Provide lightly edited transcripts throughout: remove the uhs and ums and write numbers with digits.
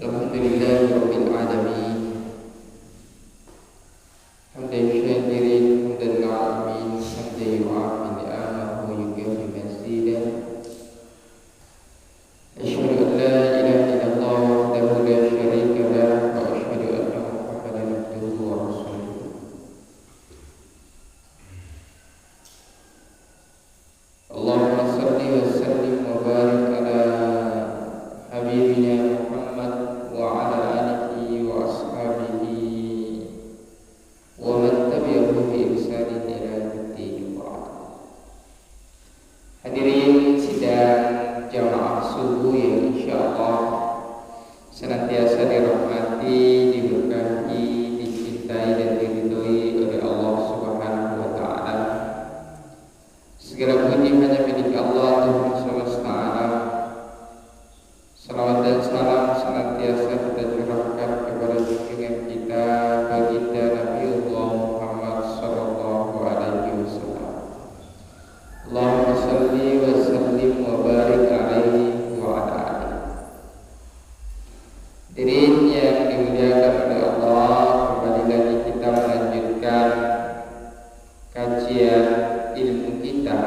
Alhamdulillahirabbil alamin. Hamdan syakirin, hamdan na'imin, hamdan yu'afi ni'amahu wa yukafi mazidah. Asyhadu an la ilaha illallah wahdahu la syarika lah wa asyhadu anna Muhammadan abduhu wa rasuluh. Allahumma shalli wa sallim wa barik ala habibina Muhammad wa ala alihi wa ashabihi wa man tabi'ahu bi ihsanin ila yaumil qiyamah. Hadirin sidang jamaah subuh yang insyaallah senantiasa dirahmati, diberkahi, dicintai dan diridhoi oleh Allah Subhanahu wa taala. Segala puji hanya milik Allah Tuhan semesta alam. Salawat dan salam senantiasa kita curahkan kepada junjungan kita, baginda Nabiullah Muhammad sallallahu alaihi wasallam. Allahumma shalli wa sallim wa barik alaihi wa ala alihi. Hadirin yang dimuliakan oleh Allah, kembali lagi kita melanjutkan kajian ilmu kita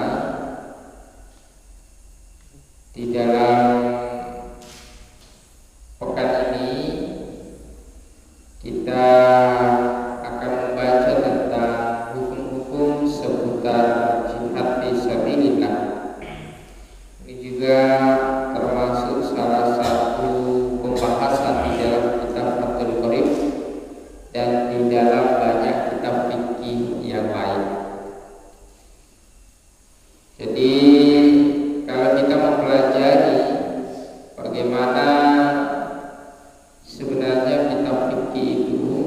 di dalam pekan ini. Kita akan membaca tentang hukum-hukum seputar jihad fisabilillah. Ini juga termasuk salah satu pembahasan di dalam kitab Fathul Qorib dan di dalam banyak kitab fikih yang lain. Jadi kalau kita mempelajari bagaimana sebenarnya kitab fikih itu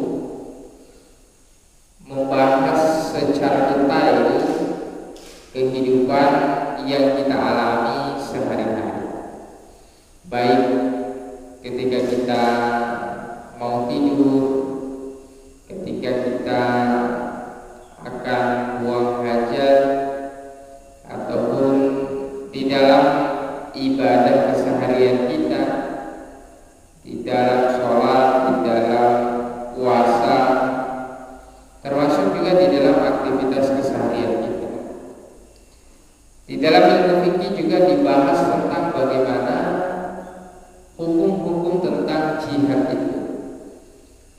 membahas secara detail kehidupan yang kita alami sehari-hari, baik ketika kita mau tidur, ketika kita akan buang hajat, ataupun di dalam ibadah keseharian kita, di dalam sholat, di dalam puasa, termasuk juga di dalam aktivitas keseharian kita. Di dalam ilmu fikih juga dibahas tentang bagaimana hukum-hukum tentang jihad itu.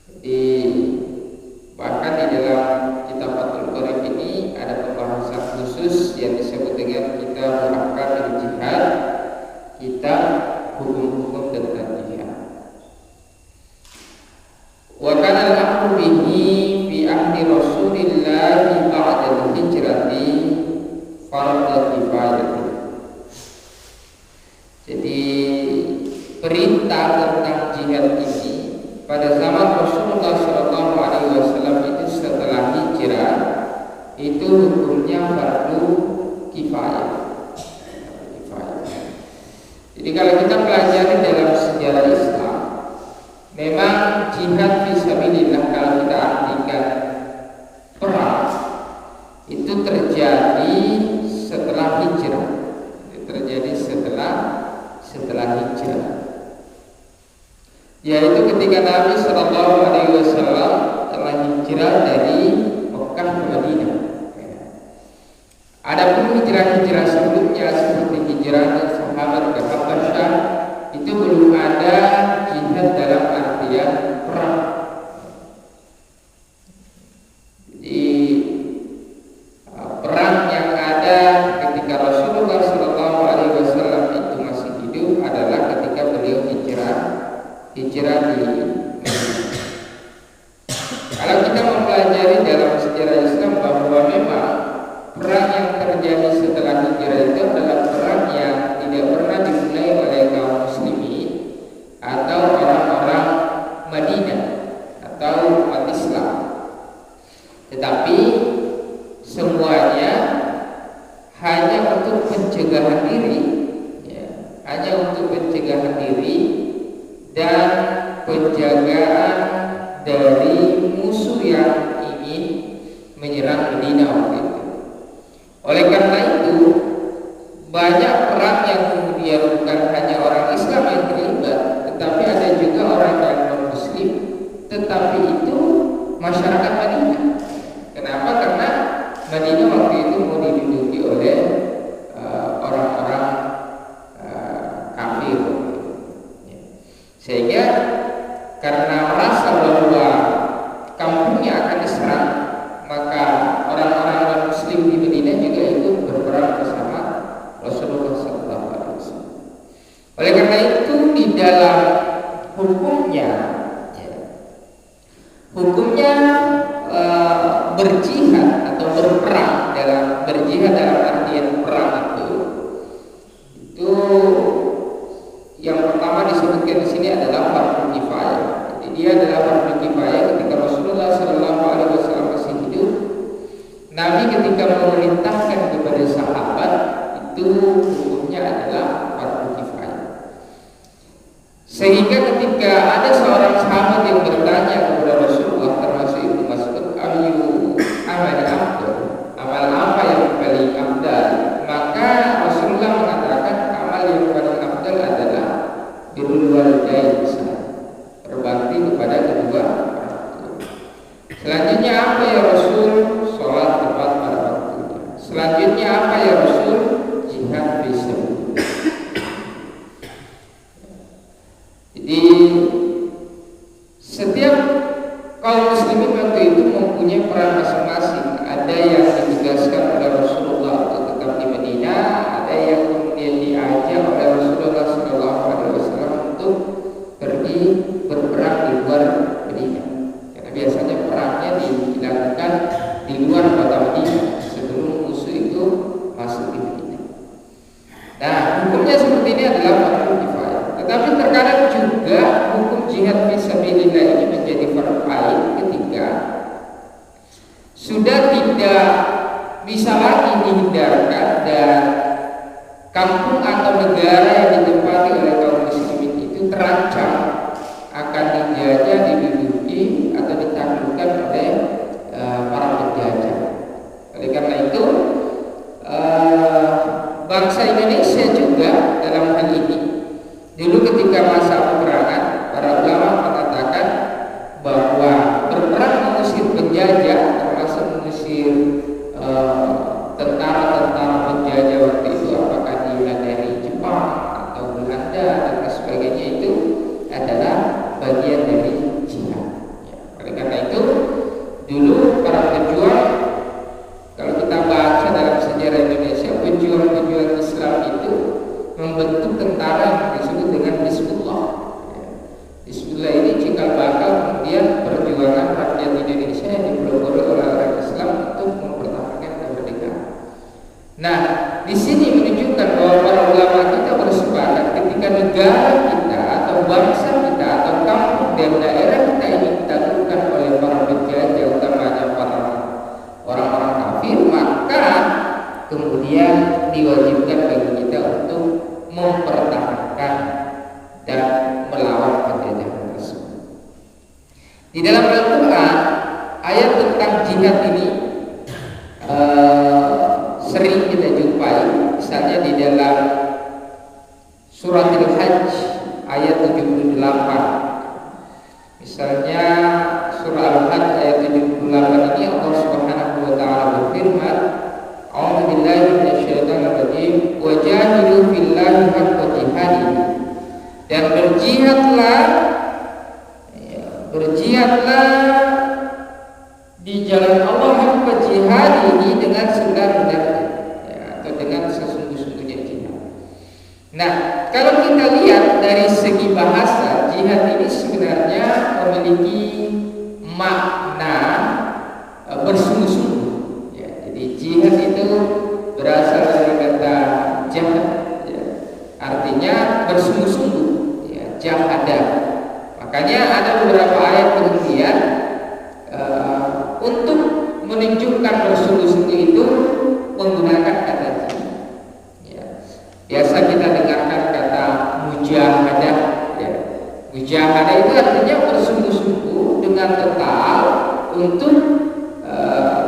Jadi bahkan di dalam kitab Fathul Qorib ini ada pembahasan khusus yang disebut dengan kitab Ahkamul Jihad, kitab hukum-hukum tentang jihad. Wa kana al-amru bihi fi ahdi Rasulillah ba'da al-hijrati fardhu kifayah. Jadi perintah tentang jihad ini pada zaman Rasulullah sallallahu alaihi wasallam itu setelah hijrah itu hukumnya fardu kifayah. Jadi kalau kita pelajari dalam sejarah Islam, memang jihad fisabilillah kalau kita artikan perang itu terjadi setelah hijrah. Terjadi setelah hijrah. Yaitu ketika Nabi sallallahu alaihi wasallam telah hijrah dari Mekah ke Madinah. Adapun hijrah-hijrah sebelumnya seperti hijrah sahabat ke Habasyah itu belum ada jihad dalam artian perang. Jadi perang yang ada ketika Rasulullah sallallahu alaihi wasallam itu masih hidup adalah ketika beliau hijrah di Madinah. Kalau kita mempelajari dalam sejarah Islam bahwa memang perang yang terjadi setelah hijrah itu adalah perang yang tidak pernah dimulai oleh kaum muslimin atau orang-orang Madinah atau umat Islam, tetapi semuanya hanya untuk pencegahan diri, ya, hanya untuk pencegahan diri dan penjagaan dari musuh yang ingin menyerang Madinah waktu itu. Oleh karena itu banyak perang yang kemudian bukan hanya orang Islam yang terlibat, tetapi ada juga Sehingga karena merasa bahwa kampungnya akan diserang, maka orang-orang non-Muslim di Madinah juga ikut berperang bersama Rasulullah SAW. Oleh karena itu di dalam hukumnya berjihad atau berperang, dalam berjihad dalam artian perang itu yang pertama disebutkan di sini adalah fardu kifayah. Jadi dia adalah fardu kifayah ketika Rasulullah SAW masih hidup. Nabi ketika memerintahkan kepada sahabat itu hukumnya adalah fardu kifayah. Sehingga ketika ada seorang sahabat yang bertanya kepada Rasulullah, termasuk Ibnu Mas'ud, amal apa yang paling afdal? Maka Rasulullah mengatakan amal yang paling afdal adalah birrul walidain, berbakti kepada kedua orang tua. Selanjutnya apa ya Rasul? Sholat tepat pada waktunya. Selanjutnya apa ya Rasul? Jihad fisabilillah. Jadi setiap kaum muslimin waktu itu mempunyai peran masing-masing. Ada yang ditugaskan oleh Rasulullah untuk tetap di Madinah, ada yang kemudian diajak oleh Rasulullah SAW untuk pergi berperang di luar Madinah. Karena biasanya perangnya dilakukan di luar kota Madinah sebelum musuh itu masuk di Madinah. Nah, hukumnya seperti ini adalah fardu kifayah. Tetapi terkadang juga hukum jihad fisabilillah ini menjadi fardu ain ketika sudah tidak bisa lagi dihindarkan dan kampung atau negara yang ditempati oleh kaum muslimin itu terancam akan dijajah, diduduki atau ditaklukkan oleh para penjajah. Oleh karena itu bangsa Indonesia juga dalam hal ini dulu ketika masa peperangan, para ulama mengatakan bahwa berperang mengusir penjajah, termasuk mengusir tentara-tentara penjajah waktu itu, apakah dia dari Jepang atau Belanda dan sebagainya, itu adalah bagian dari jihad. Oleh karena itu dulu para pejuang, kalau kita baca dalam sejarah Indonesia, pejuang-pejuang Islam itu membentuk tentara yang disebut dengan Hizbullah. Hizbullah ini cikal bakal kemudian perjuangan rakyat Indonesia yang dipelopori oleh orang Islam untuk mempertahankan kemerdekaan. Nah, di sini menunjukkan bahwa para ulama kita bersepakat ketika negara kita atau bangsa kita atau kampung dan daerah kita ini ditaklukkan oleh para penjajah, utamanya para orang-orang kafir, maka kemudian diwajibkan bagi kita untuk mempertahankan dan melawan penjajahan tersebut. Di dalam Al-Quran, ayat tentang jihad ini sering kita jumpai. Misalnya di dalam surat Al-Hajj ayat 78. Misalnya surah Al-Hajj ayat 78 ini Allah Subhanahu wa taala berfirman, A'udzu billahi minasyaitonir rajim, wa jahidu fillahi haqqa jihadihi. Dan berjihadlah di jalan Allah haqqa jihadihi dengan sebenar-benarnya, atau dengan sesungguh-sungguhnya jihad. Nah, kalau kita lihat dari segi bahasa, jihad ini sebenarnya memiliki makna bersungguh-sungguh. Jadi jihad itu berasal dari kata jihad, artinya bersungguh-sungguh, jahadah. Makanya ada beberapa ayat kemudian untuk menunjukkan bersungguh-sungguh itu menggunakan kata jihad. Biasa kita dengarkan kata mujahadah. Mujahadah itu artinya bersungguh-sungguh dengan total untuk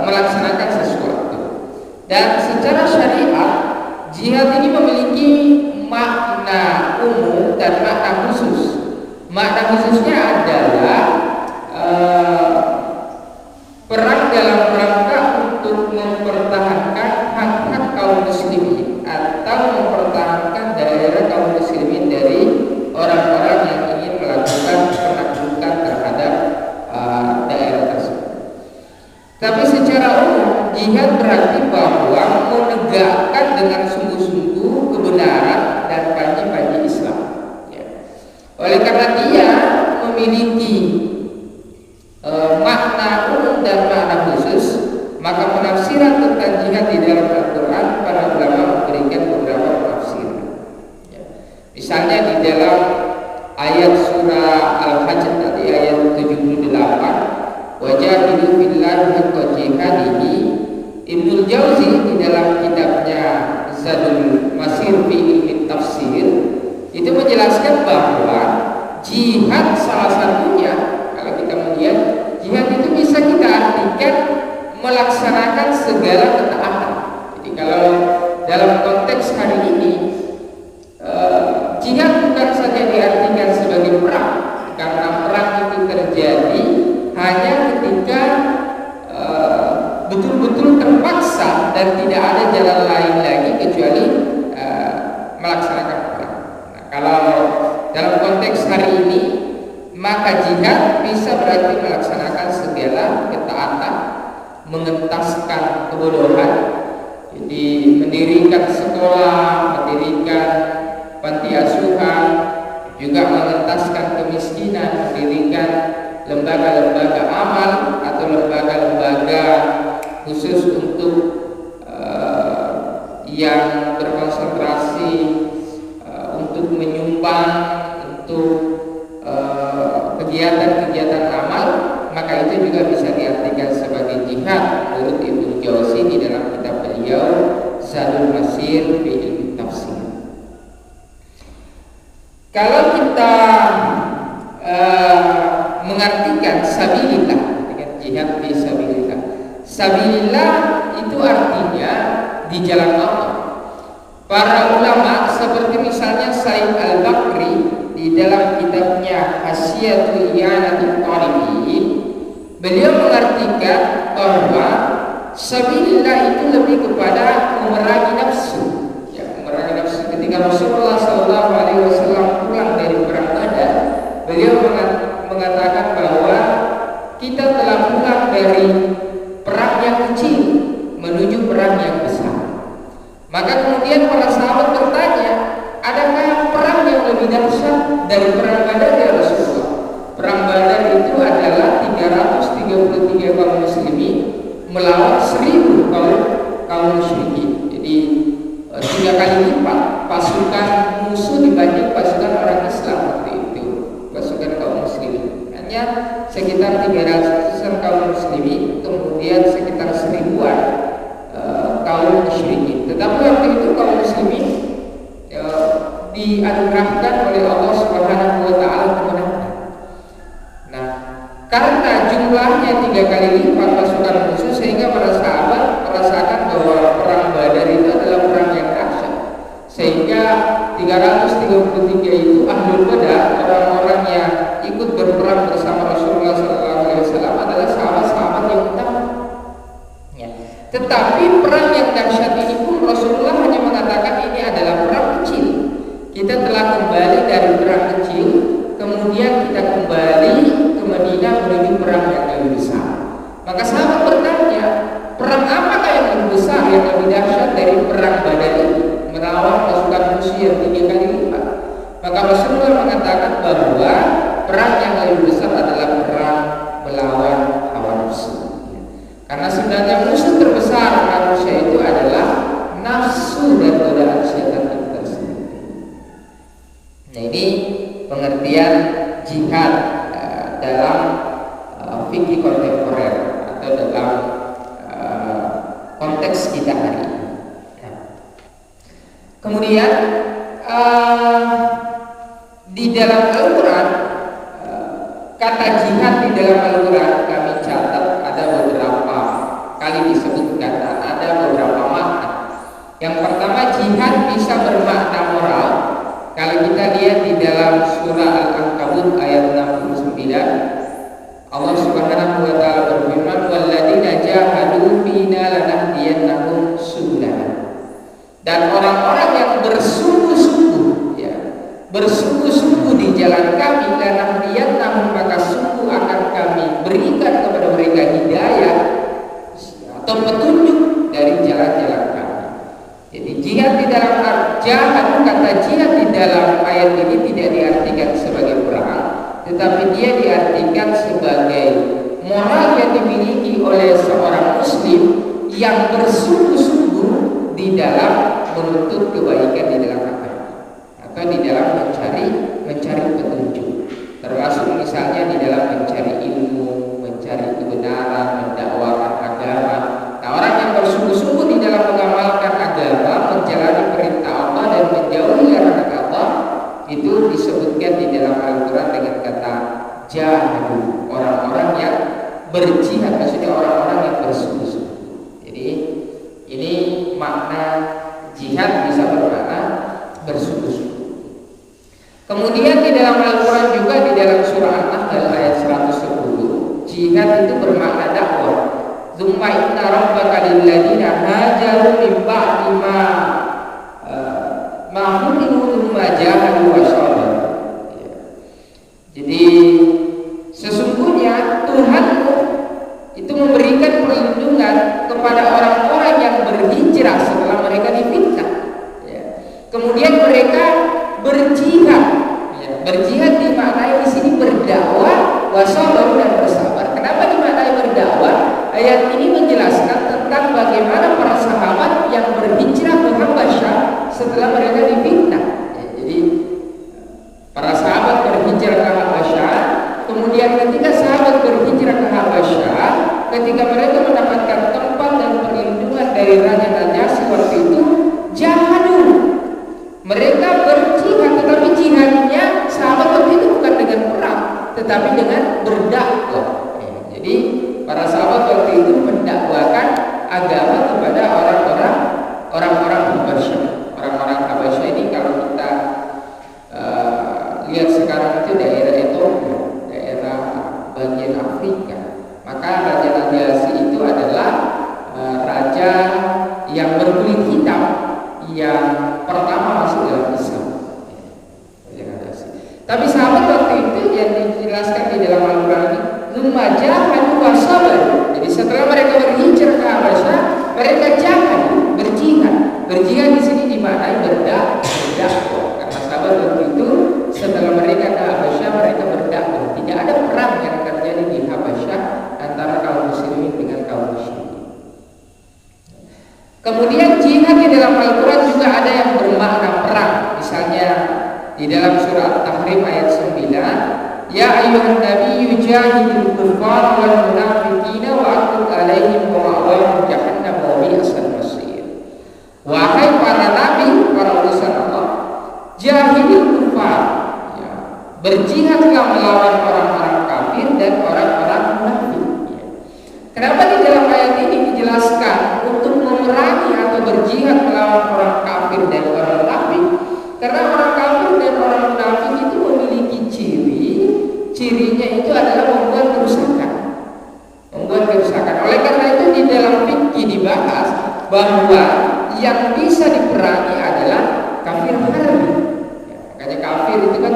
melaksanakan sesuatu. Dan secara syariat, jihad ini memiliki makna umum dan makna khusus. Makna khususnya adalah perang dalam rangka untuk mempertahankan hak-hak kaum muslimin atau mempertahankan daerah kaum muslimin dari orang-orang yang ingin melakukan Oleh karena dia memiliki makna umum dan makna khusus, maka penafsiran tentang jihad di dalam Al-Quran para ulama memberikan beberapa penafsiran. Misalnya di dalam ayat surah Al-Hajj tadi ayat 78, wajahidu billahi haqqa jihadihi. Ibnul Jauzi di dalam kitabnya Zadul Masir fi Ilmi Tafsir itu menjelaskan bahwa jihad salah satunya, kalau kita melihat jihad itu bisa kita artikan melaksanakan segala ketaatan. Jadi kalau dalam konteks hari ini jihad bukan saja diartikan sebagai perang, karena perang itu terjadi hanya ketika betul-betul terpaksa dan tidak ada jalan lain lagi kecuali melaksanakan perang. Nah, kalau dalam konteks hari ini, maka jihad bisa berarti melaksanakan segala ketaatan, mengentaskan kebodohan, jadi mendirikan sekolah, mendirikan panti asuhan, juga mengentaskan kemiskinan, mendirikan lembaga-lembaga amal atau lembaga-lembaga khusus untuk yang berkonsentrasi untuk menyumbang untuk kegiatan-kegiatan amal, maka itu juga bisa diartikan sebagai jihad menurut Ibnu Jauzi di dalam kitab beliau Zadul Masir fi Ilmi Tafsir. Kalau kita mengartikan sabilillah dengan jihad fi sabilillah, sabilillah itu artinya di jalan Allah. Para ulama seperti misalnya Said Al-Bakri di dalam kitabnya Hasyiatul I'anatul Talibin, beliau mengartikan bahwa sabilillah itu lebih kepada memerangi nafsu. Ya, memerangi nafsu. Ketika Rasulullah SAW pulang dari perang Badar, beliau mengatakan bahwa kita telah pulang dari perang yang kecil menuju perang yang besar. Maka kemudian para sahabat bertanya, adakah perang yang lebih dahsyat dari perang Badar ya Rasulullah? Perang Badar itu adalah 333 kaum muslimin melawan 1000 kaum musyrikin. Jadi 3 kali lipat pasukan musuh dibanding pasukan orang Islam waktu itu, pasukan kaum muslimin. Hanya sekitar 300-an kaum muslimin, kemudian sekitar 1000-an kaum musyrikin. Tetapi waktu itu kaum muslimin dianugerahkan oleh Allah Subhanahu wa taala kemenangan. Nah, karena jumlahnya 3 kali lipat pasukan musuh, sehingga para sahabat merasakan bahwa perang Badar itu adalah perang yang dahsyat. Sehingga 333 itu ahlul badar, orang-orang yang ikut berperang bersama Rasulullah SAW adalah sahabat-sahabat yang utama. Ya. Tetapi perang yang dahsyat ini pun Rasulullah hanya mengatakan ini adalah perang kecil. Kita telah kembali dari perang kecil, kemudian kita kembali ke Madinah menuju perang yang lebih besar. Maka sahabat bertanya, perang apakah yang lebih besar, yang lebih dahsyat dari perang Badar ini, melawan pasukan musuh yang 3 kali lipat? Maka Rasulullah mengatakan bahwa perang yang lebih besar adalah perang melawan hawa nafsu. Karena sebenarnya musuh terbesar manusia itu adalah nafsu dan godaan syaitan itu tersendiri. Nah, ini pengertian jihad dalam fikih kontemporer atau dalam konteks kita hari ini. Kemudian di dalam Al-Quran, kata jihad di dalam Al-Quran kami catat ada beberapa kali disebutkan dan ada beberapa makna. Yang pertama, jihad bisa bermakna moral. Kalau kita lihat di dalam surah Al-Ankabut ayat 69, Allah Subhanahu wa taala berfirman, "Walladzina jahadu fina lanahdiyannahum subulana." Dan orang-orang yang bersungguh-sungguh, ya, bersungguh-sungguh di jalan kami, lanahdiyannahum, maka sungguh akan kami berikan kepada mereka hidayah atau petunjuk dari jalan-jalan kami. Jadi jihad di dalam jihad, kata jihad di dalam ayat ini tidak diartikan sebagai tetapi dia diartikan sebagai moral yang dimiliki oleh seorang muslim yang bersungguh-sungguh di dalam menuntut kebaikan di dalam agama atau di dalam mencari petunjuk, termasuk misalnya di dalam mencari ilmu, mencari kebenaran, mendakwakan agama. Nah, orang yang bersungguh-sungguh di dalam mengamalkan agama, menjalani perintah Allah dan menjauhi larangan Allah, itu disebutkan di dalam Al-Quran dengan kata jahadu, orang-orang yang berjihad, maksudnya orang-orang yang bersungguh-sungguh. Jadi ini makna jihad bisa bermakna bersungguh-sungguh. Kemudian di dalam Al-Quran juga di dalam surah An-Nahl ayat 110, jihad itu bermakna dakwah. Tsumma inna rabbaka lilladzina hajaru min ba'di ma humilu tsumma jahadu wa sabaru. Jadi sesungguhnya Tuhanmu itu memberikan perlindungan kepada orang-orang yang berhijrah setelah mereka difitnah. Kemudian mereka berjihad. Berjihad dimaknai di sini berdakwah, wasabar dan bersabar. Kenapa dimaknai berdakwah? Ayat ini menjelaskan tentang bagaimana para sahabat yang berhijrah ke Habasyah setelah mereka difitnah. Jadi para sahabat berhijrah ke Habasyah, kemudian ketika sahabat berhijrah ke Habasyah, ketika mereka mendapatkan tempat dan perlindungan dari Raja Najasyi waktu itu, jahadu. Mereka berjihad, tetapi jihadnya sahabat waktu itu bukan dengan perang, tetapi dengan berdakwah. Jadi para sahabat waktu itu mendakwakan agama kepada orang-orang Habasyah. Orang-orang Habasyah ini kalau kita lihat sekarang itu daerah Ethiopia, daerah bagian Afrika. Maka Raja Najasyi itu adalah raja yang berkulit hitam yang pertama masuk dalam Islam. Tapi sahabat waktu itu yang dijelaskan di dalam Al-Quran ini, tsumma jahadu wa sabaru. Jadi setelah mereka berhijrah ke Habasyah, mereka jahadu, berjihad. Berjihad di sini dimaknai berdakwah. Karena sahabat waktu itu setelah mereka ke Habasyah, mereka berdakwah. Tidak ada perang yang terjadi di Habasyah antara kaum muslimin dengan kaum musyrikin. Kemudian jihad di dalam Al-Quran juga ada yang bermakna perang. Misalnya di dalam surah At-Tahrim ayat 9, ya ayyuhan nabiyyu jahidil kuffara wal munafiqina wa aqim alaihim wa ma'wahum jahannam wa bi'sal masir. Wahai para nabi, para utusan Allah, jahidil kuffar, ya, berjihadlah melawan orang-orang kafir dan orang-orang munafik. Kenapa di dalam ayat ini dijelaskan untuk memerangi atau berjihad melawan orang kafir dan orang munafik? Karena orang kafir dan orang munafik itu memiliki cirinya itu adalah membuat kerusakan. Oleh karena itu di dalam fikih dibahas bahwa yang bisa diperangi adalah kafir harbi. Makanya kafir itu kan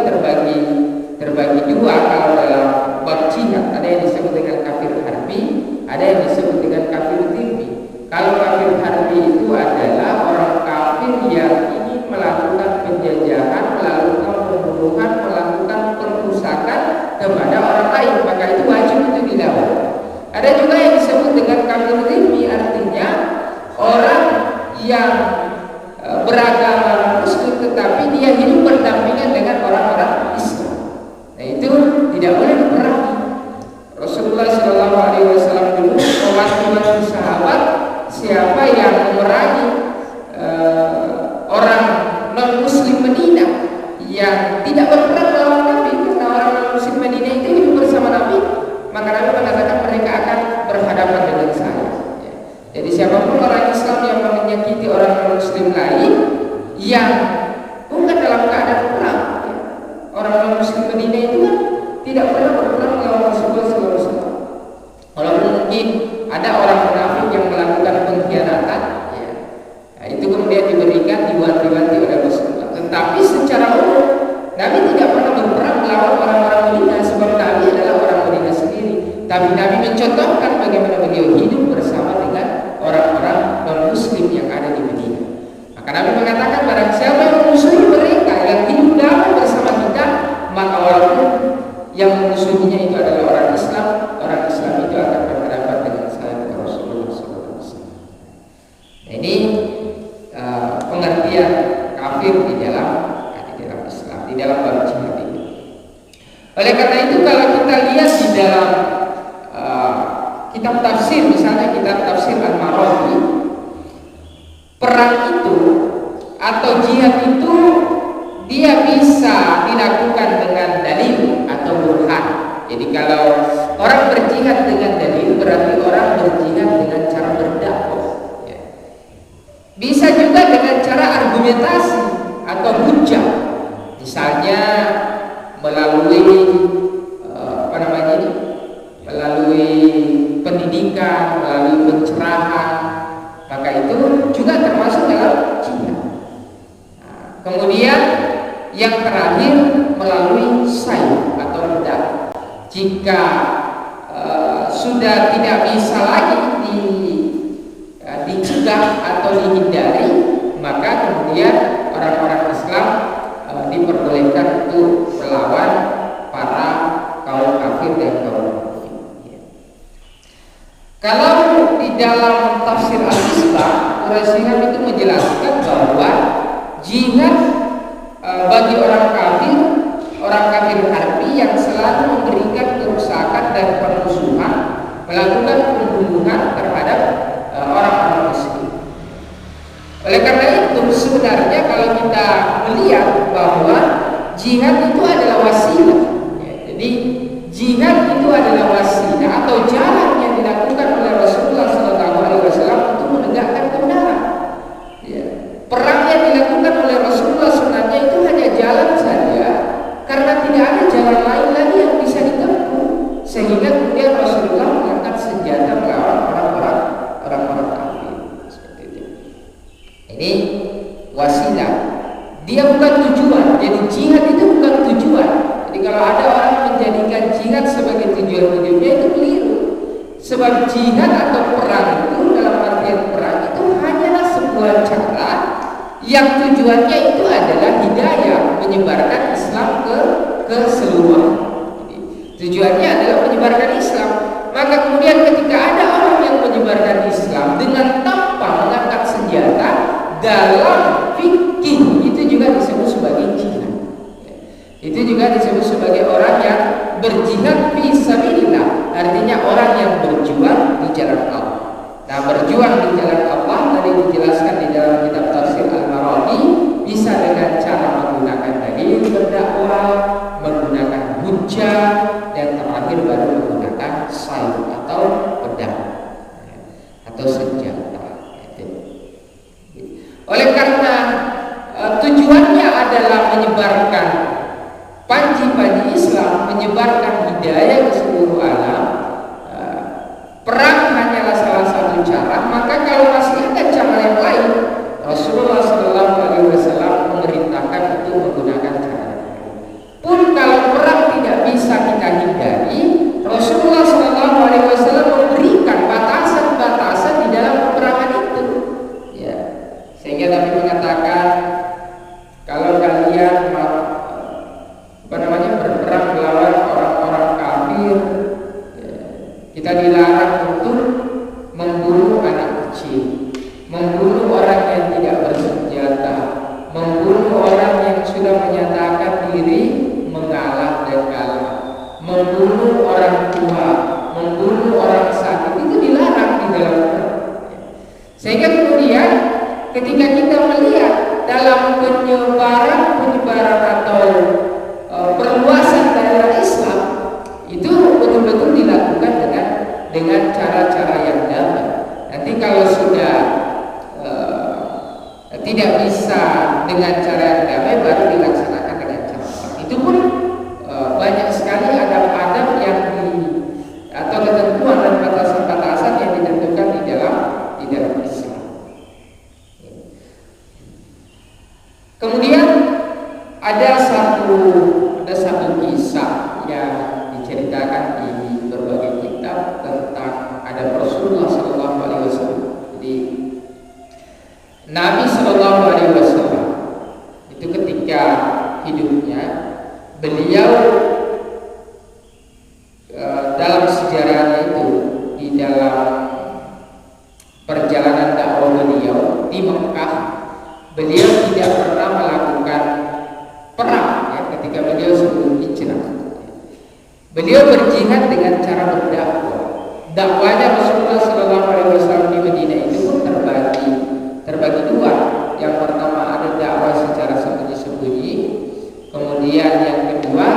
terbagi dua kalau dalam bab jihad. Ada yang disebut dengan kafir harbi, ada yang disebut dengan kafir dhimmi. Kalau kafir harbi itu adalah orang kafir yang ingin melakukan penjajahan, melakukan pembunuhan, melakukan perusakan kepada orang lain, maka itu wajib untuk dilawan. Ada juga yang disebut dengan kafir dhimmi, artinya orang yang beragama Muslim tetapi dia hidup berdampingan dengan orang-orang Islam. Nah itu tidak boleh diperangi. Rasulullah SAW dulu mewanti-wanti sahabat, siapa yang memerangi orang non-Muslim Madinah yang tidak berperang melawan Nabi, karena orang non-Muslim Madinah itu hidup bersama Nabi, maka Nabi mengatakan mereka akan berhadapan dengan saya. Jadi siapapun orang Islam yang menyakiti orang non-Muslim lain yang bukan dalam keadaan perang, orang non-Muslim Madinah itu kan tidak pernah berperang melawan Rasulullah SAW. Walaupun mungkin ada orang munafik yang melakukan pengkhianatan, ya, nah, itu kemudian diberikan diwanti-wanti oleh Rasulullah. Tetapi secara umum Nabi tidak pernah berperang melawan orang-orang Madinah, sebab Nabi adalah orang Madinah sendiri. Tapi Nabi mencontohkan bagaimana beliau hidup bersama dengan orang-orang non-Muslim yang ada di Madinah. Maka Nabi mengatakan barang siapa yang memusuhi mereka yang hidup damai bersama kita, maka walaupun yang memusuhinya itu adalah orang Islam itu akan berhadapan dengan saya kata Rasulullah SAW. Nah, ini pengertian kafir di dalam Islam, di dalam bab jihad ini. Oleh karena itu kalau kita lihat di dalam kitab tafsir, misalnya kitab tafsir Al-Marazi, perang itu atau jihad itu dia bisa dilakukan dengan dalil atau burhan. Jadi kalau orang berjihad dengan dalil berarti orang berjihad dengan cara berdakwah. Bisa juga dengan cara argumentasi atau hujjah. Misalnya melalui melalui pendidikan, melalui pencerahan, maka itu juga termasuk dalam jihad. Kemudian yang terakhir melalui sayf atau pedang. Jika sudah tidak bisa lagi dicegah atau dihindari, maka kemudian orang-orang Islam diperbolehkan untuk melawan para kaum kafir dan kaum munafik. Kalau di dalam tafsir Al-Islam, Quraisy itu menjelaskan bahwa jihad bagi orang kafir harbi yang selalu memberikan kerusakan dan permusuhan, melakukan pembunuhan terhadap orang-orang muslim. Oleh karena itu sebenarnya kalau kita melihat bahwa jihad itu adalah wasilah, jadi jihad itu adalah wasilah atau jalan yang dilakukan oleh Rasulullah SAW untuk menegakkan kebenaran. Perang yang dilakukan oleh Rasulullah sebenarnya itu hanya jalan saja, karena tidak ada jalan lain lagi yang bisa ditempuh, sehingga kemudian Rasulullah mengangkat senjata melawan orang-orang kafir seperti itu. Ini wasilah, dia bukan tujuan. Jadi jihad itu bukan tujuan. Jadi kalau ada orang menjadikan jihad sebagai tujuan hidupnya, itu keliru. Sebab jihad atau perang itu dalam artian perang itu hanyalah sebuah cara yang tujuannya itu adalah hidayah, menyebarkan Islam ke seluruh. Tujuannya adalah menyebarkan Islam. Maka kemudian ketika ada orang yang menyebarkan Islam dengan tanpa mengangkat senjata, dalam fikih itu juga disebut sebagai jihad. Itu juga disebut sebagai orang yang berjihad fi sabilillah, artinya orang yang berjuang di jalan Allah. Nah, berjuang di jalan Allah tadi dijelaskan di dalam kitab tafsir Al-Marazi, bisa dengan cara menggunakan dalil berdakwah, menggunakan hujjah, dan terakhir baru menggunakan sayf atau pedang atau senjata. Oleh karena tujuannya adalah menyebarkan panji-panji Islam, menyebarkan hidayah ke seluruh alam, perang hanyalah salah satu cara. Maka kalau masih ada cara yang lain, Rasulullah SAW memerintahkan untuk menggunakan cara yang lain. Pun kalau perang tidak bisa kita hindari, Rasulullah SAW memberikan batasan-batasan di dalam peperangan itu. Ya, sehingga Nabi mengatakan, kalau kalian berperang melawan orang-orang kafir, kita dilarang untuk membunuh anak kecil, membunuh orang yang tidak bersenjata, membunuh orang yang sudah menyatakan diri mengalah dan kalah, membunuh orang tua, membunuh orang sakit, itu dilarang di dalam Quran. Sehingga kemudian ketika kita melihat dalam penyebaran atau perluasan daerah Islam, itu betul-betul dilakukan dengan cara-cara yang damai. Nanti kalau sudah tidak bisa dengan cara yang damai, baru dilaksanakan dengan cara perang. Itu pun banyak sekali adab-adab yang atau ketentuan dan batasan-batasan yang ditentukan di dalam Islam. Kemudian ada satu kisah yang diceritakan di berbagai kitab tentang ada Rasulullah SAW. Jadi Nabi SAW itu ketika hidupnya, beliau Beliau berjihad dengan cara berdakwah. Dakwanya Rasulullah SAW di Madinah itu pun terbagi dua. Yang pertama ada dakwah secara sembunyi-sembunyi, kemudian yang kedua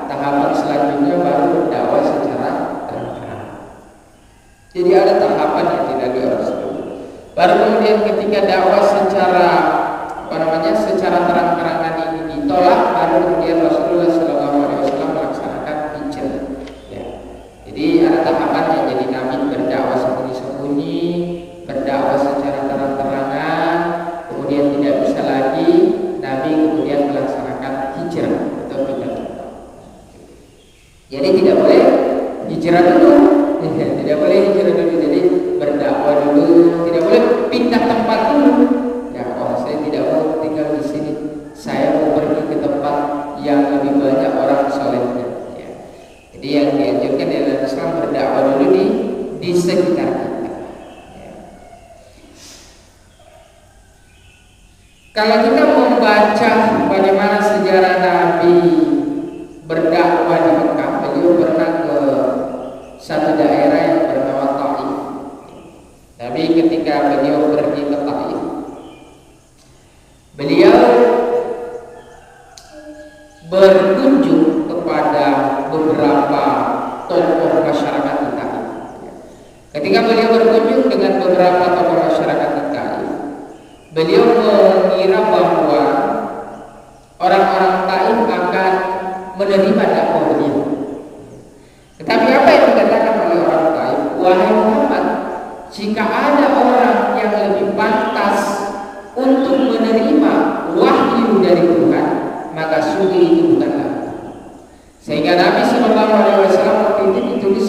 tahapan selanjutnya baru dakwah secara terang-terang. Jadi ada tahapan yang tidak Rasulullah. Baru kemudian ketika dakwah secara secara terang-terangan ini ditolak, baru kemudian Rasulullah SAW melaksanakan hijrah. Ya. Jadi ada tahapannya. Jadi Nabi berdakwah sembunyi-sembunyi, berdakwah secara terang-terangan, kemudian tidak bisa lagi, Nabi kemudian melaksanakan hijrah atau pindah tempat. Jadi tidak boleh hijrah dulu, tidak boleh hijrah dulu. Jadi berdakwah dulu, tidak boleh pindah tempat dulu. Ya, saya tidak mau tinggal di sini, saya mau pergi ke tempat yang lebih banyak orang solehnya. Ya. Jadi yang dianjurkan dalam Islam berdakwah dulu di sekitar kita. Ya. Kalau kita membaca bagaimana sejarah Nabi berdakwah di Mekah, beliau pernah ke satu daerah yang bernama Taif. Tapi ketika beliau pergi ke Taif, beliau berkunjung kepada beberapa tokoh masyarakat di Taif. Ketika beliau berkunjung dengan beberapa tokoh masyarakat di Taif, beliau mengira bahwa orang-orang Taif akan menerima dakwah beliau. Tetapi apa yang dikatakan oleh orang Taif? Wahai Muhammad, jika ada orang yang lebih pantas untuk menerima wahyu dari Tuhan, maka sungguh itu bukanlah. Sehingga Nabi SAW waktu itu ditulis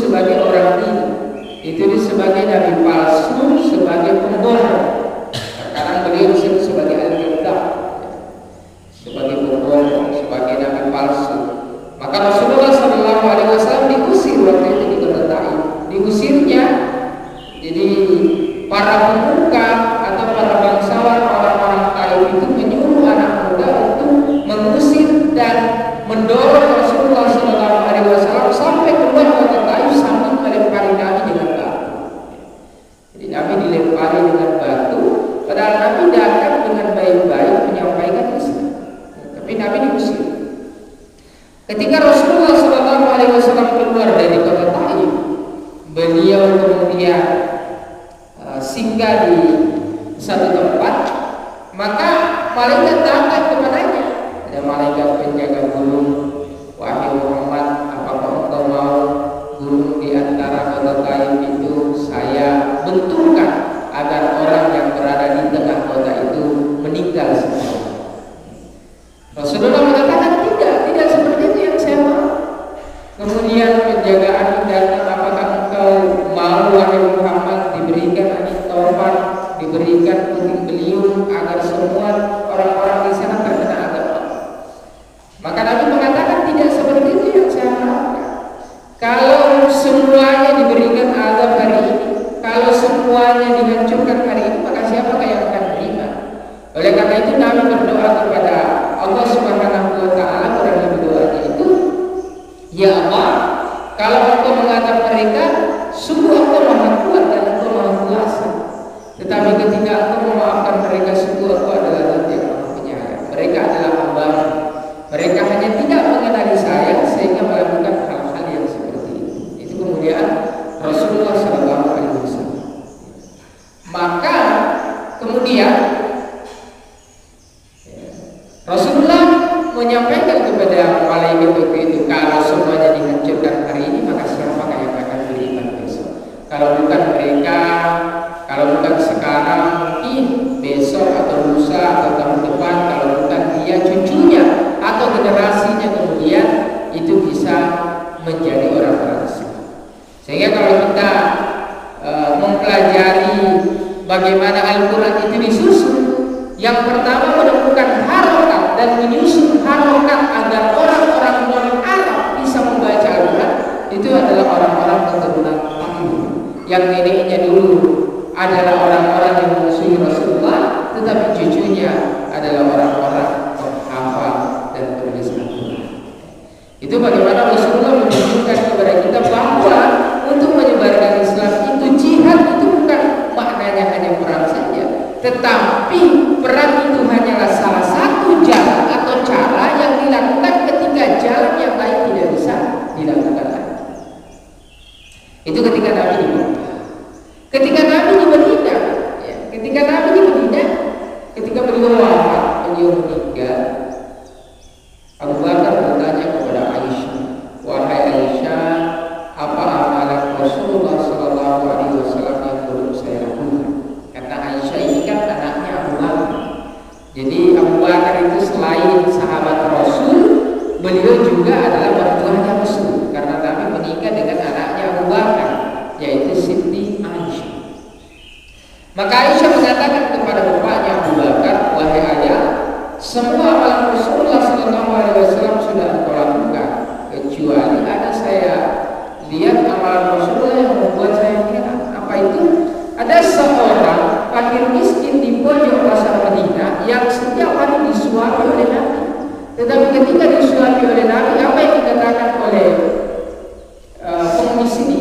sebagai orang gila, ditulis sebagai nabi palsu, sebagai pembohong. Sekarang beliau disebut sebagai al-kadzdzab, sebagai pembohong, sebagai nabi palsu. Maka Rasulullah SAW diusir waktu itu di kota Taif. Diusirnya, jadi para pemuka atau para bangsawan orang-orang Taif itu menyuruh anak muda untuk mengusir dan mendorong Rasulullah SAW sampai keluar kota Taif sambil melempari Nabi dengan batu. Jadi Nabi dilempari dengan batu, padahal Nabi datang dengan baik-baik menyampaikan Islam, tapi Nabi diusir. Ketika Rasulullah SAW keluar dari kota Taif, beliau kemudian singgah di satu tempat, maka malaikat datang kepadanya. Ada malaikat penjaga gunung. Wahai Muhammad, apakah engkau mau gunung di antara kota Taif itu saya benturkan agar orang yang berada di tengah kota itu meninggal semua? Rasulullah mengatakan tidak seperti itu yang saya mau. Kemudian penjagaan datang, apakah engkau mau wahai Muhammad diberikan angin topan, diberikan puting beliung agar semua orang-orang di sana terkena azab? Maka Nabi mengatakan tidak seperti itu yang saya harapkan. Kalau semuanya diberikan azab hari ini, kalau semuanya dihancurkan hari ini, maka siapakah yang akan beriman? Oleh karena itu Nabi berdoa kepada Allah Subhanahu wa Ta'ala. Kurang lebih doanya itu, ya Allah, kalau engkau mengazab mereka, sungguh engkau maha kuat dan engkau maha kuasa. Tetapi ketika engkau memaafkan mereka, sungguh engkau adalah Zat yang maha penyayang. Mereka adalah hamba. Mereka hanya tidak mengenali saya sehingga melakukan hal-hal yang seperti itu. Itu kemudian Rasulullah SAW. Maka kemudian Rasulullah menyampaikan kepada malaikat itu, kalau semuanya dihancurkan hari ini, maka siapakah yang akan beriman besok? Kalau bukan mereka, kalau bukan sekarang, mungkin besok atau lusa atau tahun depan, kalau bukan dia, cucunya atau generasinya kemudian itu bisa menjadi orang-orang Islam. Sehingga kalau kita mempelajari bagaimana Al-Quran itu disusun, yang pertama menemukan harokat dan menyusun harokat agar orang-orang non-Arab bisa membaca Al-Quran, itu adalah orang-orang keturunan Taif, yang neneknya dulu adalah orang-orang yang memusuhi Rasulullah, tetapi cucunya adalah orang-orang penghafal dan penulis Al-Quran. Itu Itu bagaimana Rasulullah menunjukkan kepada kita bahwa untuk menyebarkan Islam itu jihad itu bukan maknanya hanya perang saja, tetapi perang itu hanyalah salah satu jalan atau cara yang dilakukan ketika jalan yang lain tidak bisa dilakukan lagi. Itu ketika Nabi di Mekah. Ketika Nabi di Madinah, ya, ketika beliau wafat, beliau meninggal, Abu Bakar bertanya kepada Aisyah, "Wahai Aisyah, apa amalan Rasulullah Shallallahu Alaihi Wasallam yang belum saya lakukan?" Kata Aisyah, ini kan anaknya Abu Bakar. Jadi Abu Bakar itu selain sahabat Rasul, beliau juga adalah mertuanya Rasul, karena Nabi menikah dengan anaknya Abu Bakar, yaitu Siti Aisyah. Maka Aisyah mengatakan kepada bapaknya Abu Bakar, "Wahai ayah, semua amalan Rasulullah SAW sudah engkau lakukan, kecuali ada saya lihat amalan Rasulullah yang membuat saya heran." Apa itu? Ada seorang fakir miskin di pojok pasar Madinah yang setiap hari disuapi oleh Nabi. Tetapi ketika disuapi oleh Nabi, apa yang dikatakan oleh pengemis ini?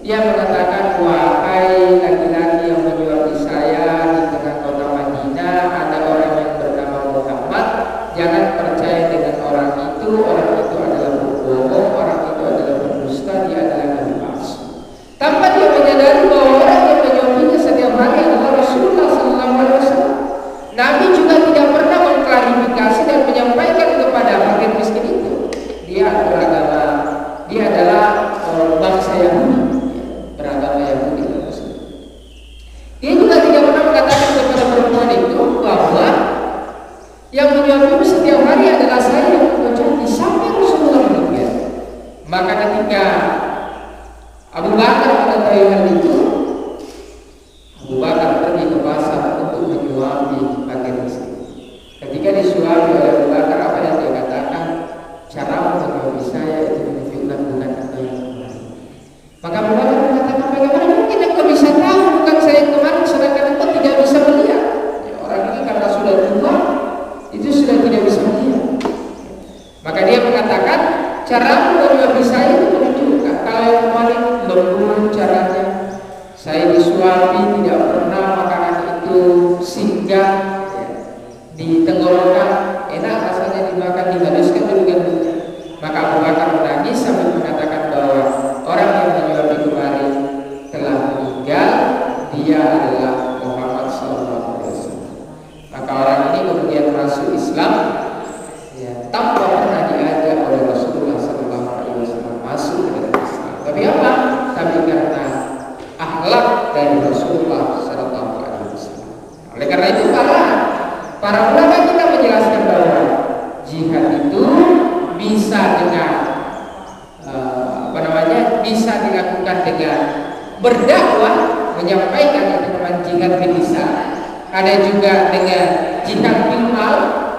Dia mengatakan, "Wahai laki-laki yang menyuapi saya di tengah kota Madinah, ada orang yang bernama Muhammad. Jangan percaya dengan orang itu adalah berbohong, orang itu adalah berdusta, dia adalah nabi palsu." Tanpa dia menyadari bahwa orang yang menyuapinya setiap hari adalah Rasulullah SAW. Nabi juga tidak pernah mengklarifikasi dan menyampaikan kepada fakir miskin itu, dia adalah bangsa Yahudi, beragama Yahudi. Dia juga tidak pernah mengatakan kepada perempuan itu bahwa yang menyuapimu setiap hari adalah saya yang menjadi sampai Rasulullah meninggal. Maka ketika Abu Bakar mengetahui hal itu, Abu Bakar pergi ke pasar untuk menyuapi fakir miskin. Ketika disuapi oleh Abu Bakar, apa yang dia katakan? "Cara menyuapi saya itu menunjukkan bukan aku yang kemarin." Maka Abu Bakar mengatakan, "Bagaimana mungkin engkau bisa tahu bukan saya yang kemarin sedangkan engkau tidak bisa melihat?" Ya, orang ini karena sudah tua, itu sudah tidak bisa melihat. Maka dia mengatakan, "Cara menyuapi saya itu menunjukkan kalau yang kemarin lembut caranya, saya disuapi tidak pernah makanan itu singgah ya, di tenggorokan, enak rasanya dimakan, dihaluskan dulu. Maka Abu Bakar menangis sambil mengatakan bahwa orang yang menyuapi kemarin telah meninggal, dia adalah Muhammad SAW. Maka orang ini kemudian masuk Islam ya, tanpa pernah diajak oleh Rasulullah SAW masuk ke dalam Islam. Tapi apa? Tapi karena akhlak dari Rasulullah SAW. Oleh karena itu para ulama kita menjelaskan bahwa jihad itu bisa dengan bisa dilakukan dengan berdakwah, menyampaikan itu dengan jihad bil lisan. Ada juga dengan jihad bil mal,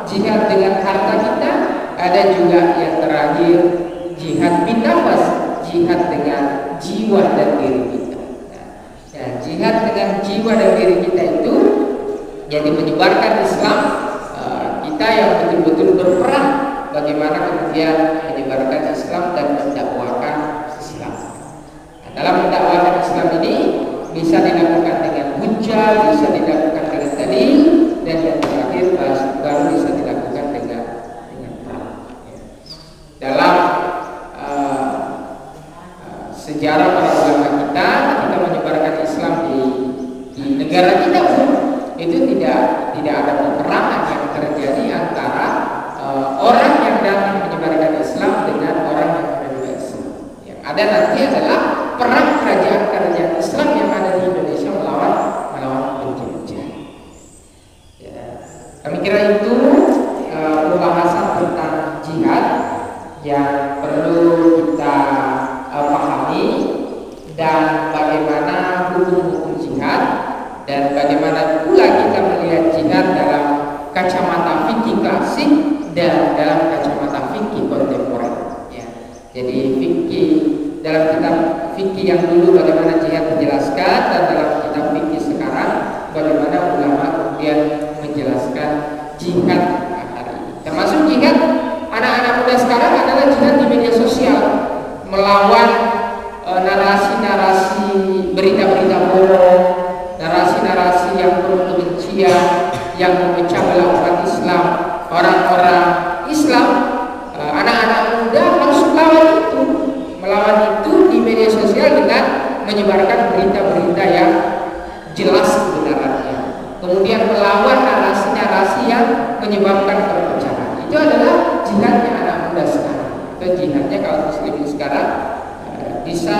jihad dengan harta kita. Ada juga yang terakhir jihad bin nafas, jihad dengan jiwa dan diri kita. Nah, jihad dengan jiwa dan diri kita itu jadi menyebarkan Islam, kita yang betul-betul berperan bagaimana kemudian menyebarkan Islam dan mendakwakan Islam. Nah, dalam mendakwakan Islam ini bisa dilakukan dengan hujjah, bisa dilakukan dengan dalil, dan yang terakhir baru bisa dilakukan dengan perang. Dalam sejarah para ulama kita, ketika menyebarkan Islam di negara kita pun itu tidak ada peperangan yang terjadi antara orang yang datang menyebarkan Islam dengan orang yang menerima Islam. Yang ada nanti adalah perang kerajaan Islam yang ada di Indonesia melawan penjajah. Ya, kami kira itu pembahasan tentang jihad yang perlu kita pahami, dan bagaimana hukum jihad, dan bagaimana pula kita melihat jihad dalam kacamata fikih klasik dan dalam kacamata fikih kontemporer. Ya. Jadi fikih dalam kitab fikih yang dulu bagaimana jihad dijelaskan, dan dalam kitab fikih sekarang bagaimana ulama kemudian menjelaskan jihad hari ini. Termasuk jihad anak-anak muda sekarang adalah jihad di media sosial. melawan narasi-narasi berita-berita bohong, narasi-narasi yang penuh kebencian, yang memecah belah umat Islam, orang-orang Islam, anak-anak muda harus melawan itu di media sosial dengan menyebarkan berita-berita yang jelas kebenarannya, kemudian melawan narasi-narasi yang menyebabkan perpecahan. Itu adalah jihadnya anak muda sekarang. Itu jihadnya kaum muslimin sekarang, bisa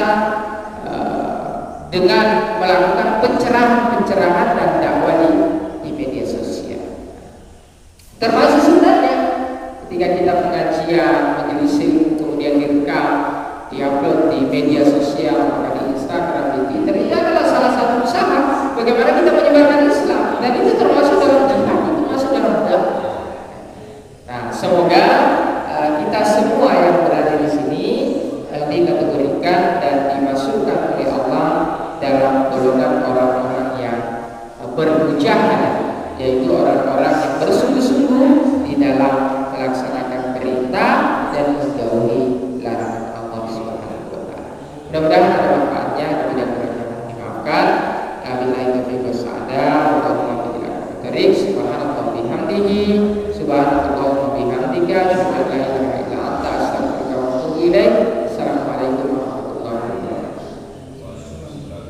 dengan melakukan pencerahan dan dakwah di media sosial. Termasuk sebenarnya ketika kita pengajian, majelis ilmu, kemudian direkam, diupload di media sosial, maka di Instagram, di Twitter, itu adalah salah satu usaha bagaimana kita menyebarkan Islam, dan itu termasuk dalam jihad, itu masuk dalam dakwah. Nah, semoga kita semua yang berada di sini dikategorikan dan dimasukkan oleh Allah dalam golongan orang-orang yang bermujahadah, yaitu orang-orang yang bersungguh-sungguh di dalam melaksanakan perintah dan menjauhi larangan Allah Subhanahu wa taala. Mudah-mudahan ada manfaatnya, dan kurang dimaafkan. Wabillahi taufiq wassalam. Wallahu a'lam. Subhanallah bihamdihi, subhanallah wa bihamdika, asyhadu an la ilaha illa anta, astaghfiruka wa atubu ilaik.